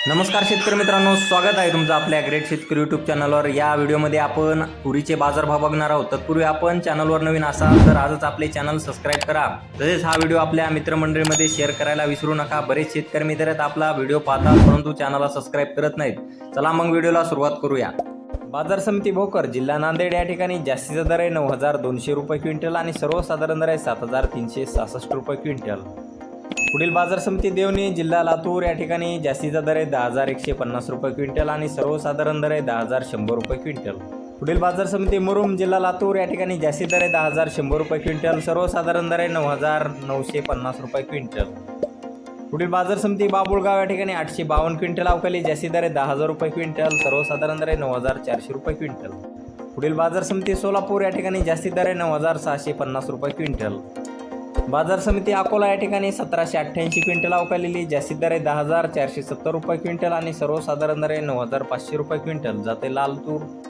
नमस्कार शेतकरी मित्रांनो, स्वागत आहे तुमचं आपल्या ग्रेट शेतकरी यूट्यूब चॅनलवर। या व्हिडिओमध्ये आपण तुरीचे बाजारभाव बघणार आहोत। तत्पूर्वी आपण चॅनलवर नवीन असाल तर आजच आपले चॅनल सबस्क्राइब करा। तसेच हा व्हिडिओ आपल्या मित्रमंडळीमध्ये शेअर करायला विसरू नका। बरेच शेतकरी मित्र आपला व्हिडिओ पाहतात परंतु चॅनलला सबस्क्राइब करत नाहीत। चला मग व्हिडिओला सुरुवात करूया। बाजार समिती भोकर जिल्हा नांदेड या ठिकाणी जास्तीचा दर आहे 9200 रुपये क्विंटल आणि सर्वसाधारण दर आहे 7366 रुपये क्विंटल। पुढील बाजार समिती देवणी जिल्हा लातूर या ठिकाणी जास्तीचा दर आहे 10150 रुपये क्विंटल आणि सर्वसाधारण दर आहे 10100 रुपये क्विंटल। पुढील बाजार समिती मुरुम जिल्हा लातूर या ठिकाणी जास्ती दर आहे 10100 रुपये क्विंटल, सर्वसाधारण दर आहे 9950 रुपये क्विंटल। पुढील बाजार समिती बाबुळगाव या ठिकाणी 852 क्विंटल अवकाली, जास्ती दर आहे 10000 रुपये क्विंटल, सर्वसाधारण दर आहे 9400 रुपये क्विंटल। पुढील बाजार समिती सोलापूर या ठिकाणी जास्ती दर आहे 9650 रुपये क्विंटल। बाजार समिती अकोला या ठिकाणी 1788 क्विंटल अवकालेली, जास्तीत दर आहे 10470 रुपये क्विंटल आणि सर्वसाधारण दर आहे 9500 रुपये क्विंटल। जाते लालतूर